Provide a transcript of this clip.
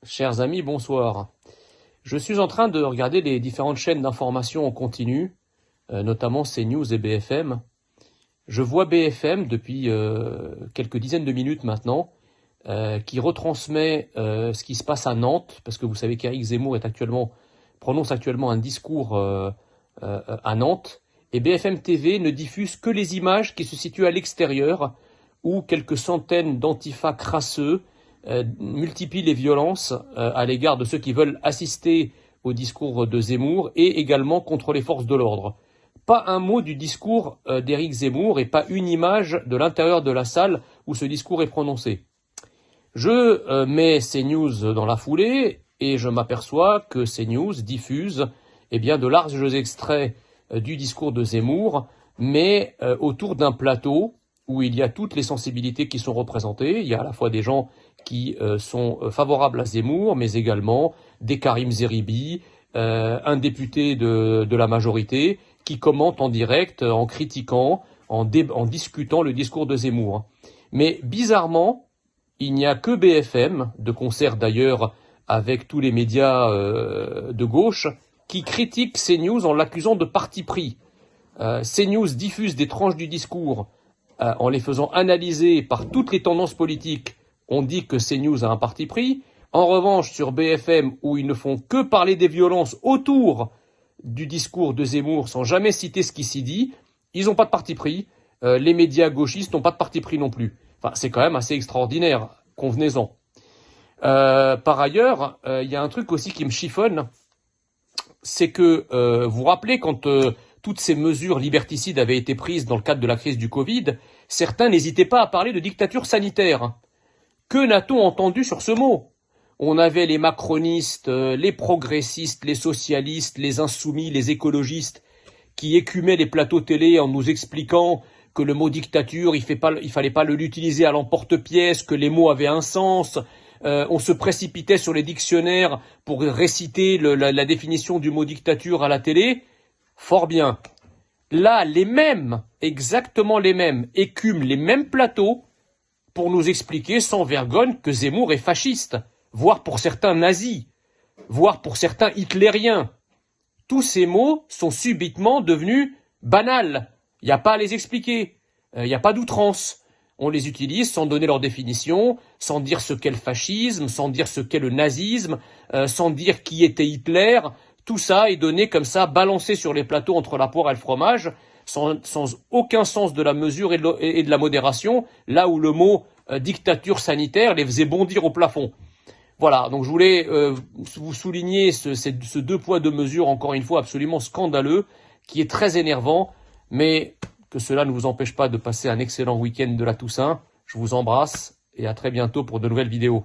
Chers amis, bonsoir. Je suis en train de regarder les différentes chaînes d'information en continu, notamment CNews et BFM. Je vois BFM depuis quelques dizaines de minutes maintenant, qui retransmet ce qui se passe à Nantes, parce que vous savez qu'Éric Zemmour prononce actuellement un discours à Nantes, et BFM TV ne diffuse que les images qui se situent à l'extérieur, où quelques centaines d'antifas crasseux multiplient les violences à l'égard de ceux qui veulent assister au discours de Zemmour et également contre les forces de l'ordre. Pas un mot du discours d'Éric Zemmour et pas une image de l'intérieur de la salle où ce discours est prononcé. Je mets CNews dans la foulée et je m'aperçois que CNews diffuse de larges extraits du discours de Zemmour, mais autour d'un plateau où il y a toutes les sensibilités qui sont représentées. Il y a à la fois des gens qui sont favorables à Zemmour, mais également des Karim Zeribi, un député de la majorité, qui commente en direct, en critiquant, en discutant le discours de Zemmour. Mais bizarrement, il n'y a que BFM, de concert d'ailleurs avec tous les médias de gauche, qui critiquent CNews en l'accusant de parti pris. CNews diffuse des tranches du discours en les faisant analyser par toutes les tendances politiques. On dit que CNews a un parti pris. En revanche, sur BFM, où ils ne font que parler des violences autour du discours de Zemmour sans jamais citer ce qui s'y dit, ils n'ont pas de parti pris. Les médias gauchistes n'ont pas de parti pris non plus. Enfin, c'est quand même assez extraordinaire, convenez-en. Par ailleurs, il y a un truc aussi qui me chiffonne, c'est que vous vous rappelez quand toutes ces mesures liberticides avaient été prises dans le cadre de la crise du Covid, certains n'hésitaient pas à parler de dictature sanitaire. Que n'a-t-on entendu sur ce mot ? On avait les macronistes, les progressistes, les socialistes, les insoumis, les écologistes qui écumaient les plateaux télé en nous expliquant que le mot dictature, il fallait pas l'utiliser à l'emporte-pièce, que les mots avaient un sens. On se précipitait sur les dictionnaires pour réciter la définition du mot dictature à la télé. Fort bien. Là, exactement les mêmes, écument les mêmes plateaux pour nous expliquer sans vergogne que Zemmour est fasciste, voire pour certains nazis, voire pour certains hitlériens. Tous ces mots sont subitement devenus banals. Il n'y a pas à les expliquer. Il n'y a pas d'outrance. On les utilise sans donner leur définition, sans dire ce qu'est le fascisme, sans dire ce qu'est le nazisme, sans dire qui était Hitler. Tout ça est donné comme ça, balancé sur les plateaux entre la poire et le fromage, sans aucun sens de la mesure et de la modération, là où le mot dictature sanitaire les faisait bondir au plafond. Voilà, donc je voulais vous souligner ce deux poids deux mesures, encore une fois absolument scandaleux, qui est très énervant, mais que cela ne vous empêche pas de passer un excellent week-end de la Toussaint. Je vous embrasse et à très bientôt pour de nouvelles vidéos.